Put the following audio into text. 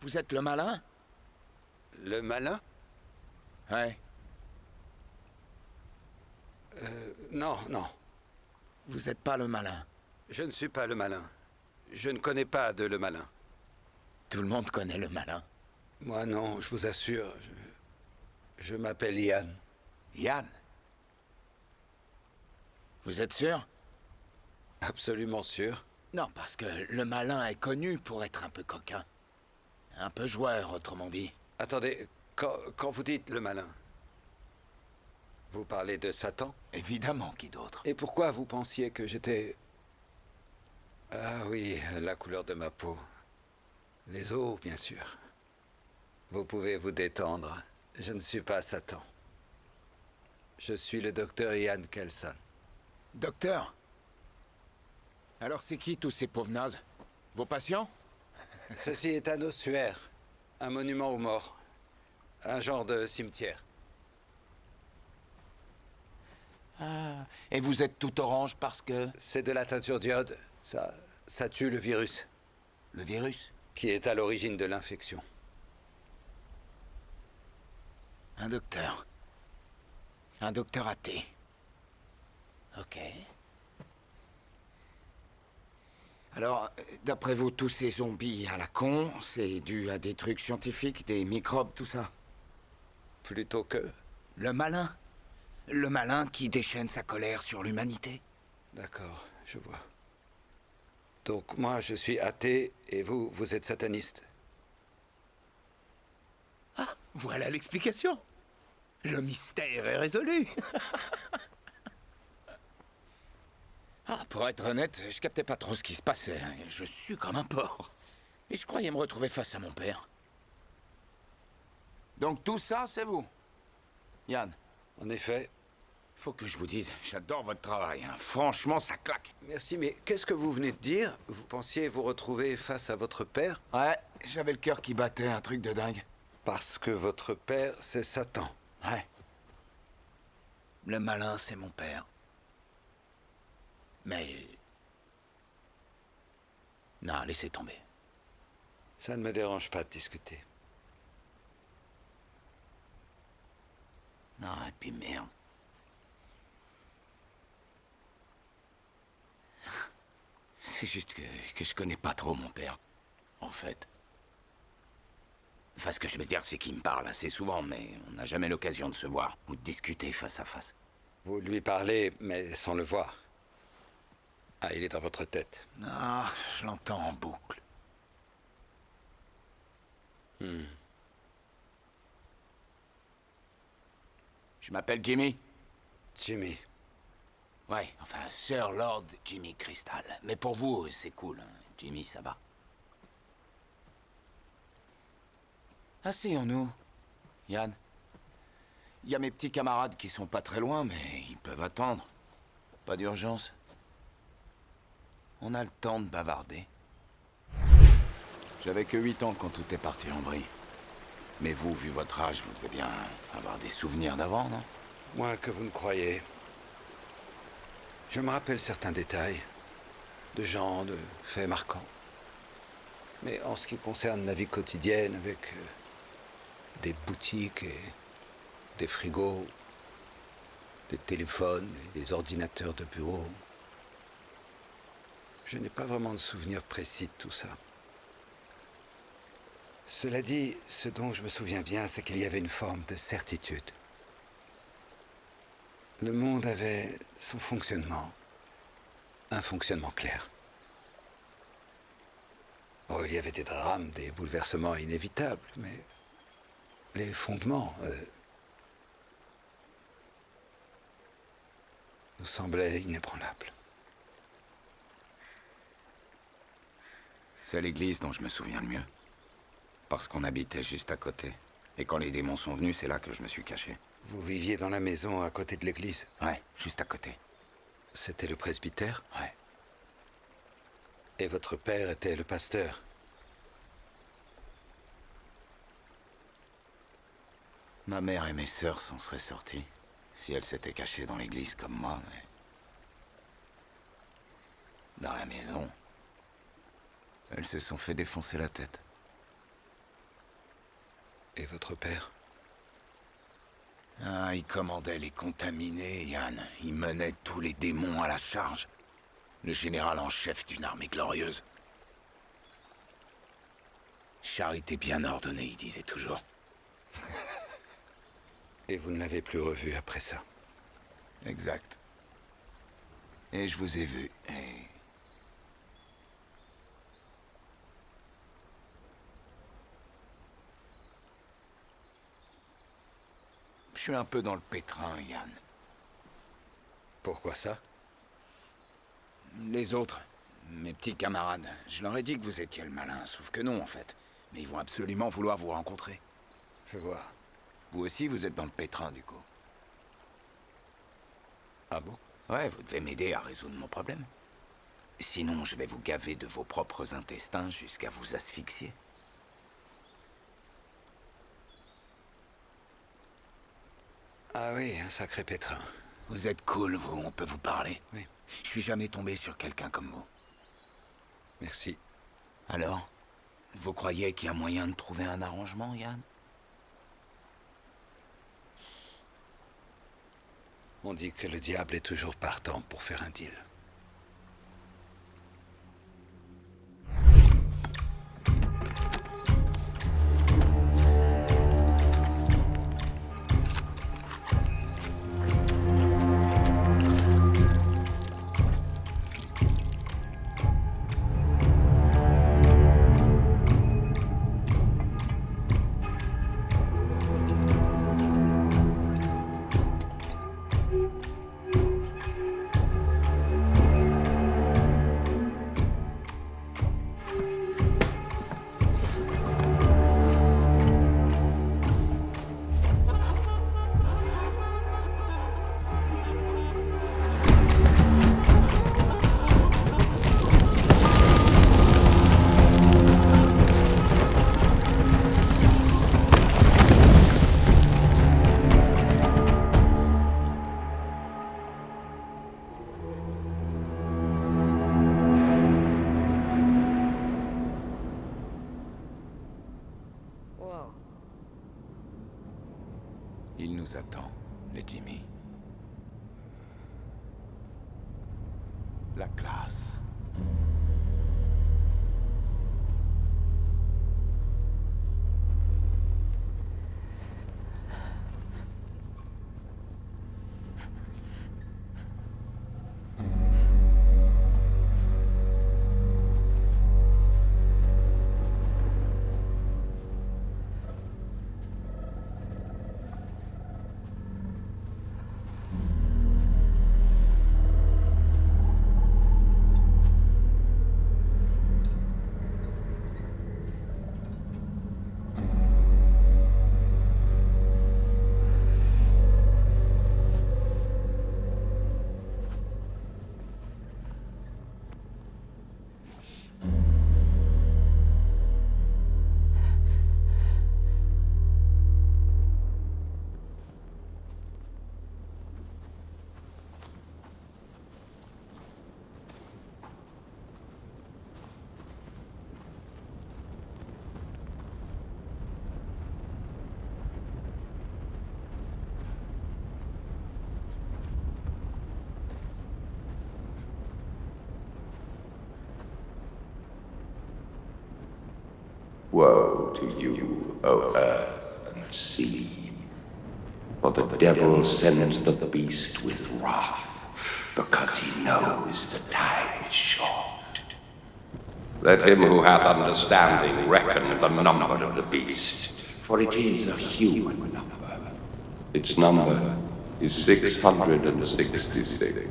Vous êtes le malin? Le malin? Ouais. Non, non. Vous êtes pas le malin. Je ne suis pas le malin. Je ne connais pas de le malin. Tout le monde connaît le malin. Moi, non, je vous assure. Je m'appelle Yann. Yann? Vous êtes sûr? Absolument sûr. Non, parce que le malin est connu pour être un peu coquin. Un peu joueur, autrement dit. Attendez, quand vous dites le malin, vous parlez de Satan? Évidemment, qui d'autre? Et pourquoi vous pensiez que j'étais... Ah oui, la couleur de ma peau. Les os, bien sûr. Vous pouvez vous détendre. Je ne suis pas Satan. Je suis le docteur Ian Kelson. Docteur? Alors c'est qui tous ces pauvres nazes? Vos patients? Ceci est un ossuaire, un monument aux morts, un genre de cimetière. Ah. Et vous êtes tout orange parce que... C'est de la teinture d'iode. Ça tue le virus, Le virus? qui est à l'origine de l'infection. Un docteur. Un docteur athée. Ok. Alors, d'après vous, tous ces zombies à la con, c'est dû à des trucs scientifiques, des microbes, tout ça? Plutôt que... Le malin? Le malin qui déchaîne sa colère sur l'humanité? D'accord, je vois. Donc moi, je suis athée, et vous êtes sataniste. Ah, voilà l'explication. Le mystère est résolu. Ah, pour être honnête, je captais pas trop ce qui se passait. Je suis comme un porc. Et je croyais me retrouver face à mon père. Donc tout ça, c'est vous, Yann? En effet. Faut que je vous dise, j'adore votre travail. Hein. Franchement, ça claque. Merci, mais qu'est-ce que vous venez de dire? Vous pensiez vous retrouver face à votre père? Ouais, j'avais le cœur qui battait, un truc de dingue. Parce que votre père, c'est Satan. Ouais. Le malin, c'est mon père. Mais... Non, laissez tomber. Ça ne me dérange pas de discuter. Non, et puis merde. C'est juste que je connais pas trop mon père, en fait. Enfin, ce que je veux dire, c'est qu'il me parle assez souvent, mais on n'a jamais l'occasion de se voir ou de discuter face à face. Vous lui parlez, mais sans le voir. Ah, il est dans votre tête. Non, je l'entends en boucle. Je m'appelle Jimmy. Jimmy. Ouais, enfin, Sir Lord Jimmy Crystal. Mais pour vous, c'est cool, hein. Jimmy, ça va. Asseyons-nous, Yann. Il y a mes petits camarades qui sont pas très loin, mais ils peuvent attendre. Pas d'urgence. On a le temps de bavarder. J'avais que 8 ans quand tout est parti en vrille. Mais vous, vu votre âge, vous devez bien avoir des souvenirs d'avant, non? Moins que vous ne croyez. Je me rappelle certains détails, de gens, de faits marquants. Mais en ce qui concerne la vie quotidienne, avec des boutiques et des frigos, des téléphones et des ordinateurs de bureau, je n'ai pas vraiment de souvenir précis de tout ça. Cela dit, ce dont je me souviens bien, c'est qu'il y avait une forme de certitude. Le monde avait son fonctionnement, un fonctionnement clair. Oh, il y avait des drames, des bouleversements inévitables, mais les fondements nous semblaient inébranlables. C'est l'église dont je me souviens le mieux. Parce qu'on habitait juste à côté. Et quand les démons sont venus, c'est là que je me suis caché. Vous viviez dans la maison à côté de l'église? Ouais, juste à côté. C'était le presbytère? Ouais. Et votre père était le pasteur? Ma mère et mes sœurs s'en seraient sorties. Si elles s'étaient cachées dans l'église comme moi, mais... Dans la maison... Elles se sont fait défoncer la tête. Et votre père? Ah, il commandait les contaminés, Yann. Il menait tous les démons à la charge. Le général en chef d'une armée glorieuse. Charité bien ordonnée, il disait toujours. Et vous ne l'avez plus revu après ça? Exact. Et je vous ai vu, et... Je suis un peu dans le pétrin, Yann. Pourquoi ça? Les autres, mes petits camarades, je leur ai dit que vous étiez le malin, sauf que non, en fait. Mais ils vont absolument vouloir vous rencontrer. Je vois. Vous aussi, vous êtes dans le pétrin, du coup. Ah bon? Ouais, vous devez m'aider à résoudre mon problème. Sinon, je vais vous gaver de vos propres intestins jusqu'à vous asphyxier. Ah oui, un sacré pétrin. Vous êtes cool, vous, on peut vous parler. Oui. Je suis jamais tombé sur quelqu'un comme vous. Merci. Alors, vous croyez qu'il y a moyen de trouver un arrangement, Yann? On dit que le diable est toujours partant pour faire un deal. Il nous attend, les Jimmy. La classe. Woe to you, O earth and sea, for the devil sends the beast with wrath, because he knows the time is short. Let him who hath understanding reckon the number of the beast, for it is a human number. Its number is 666.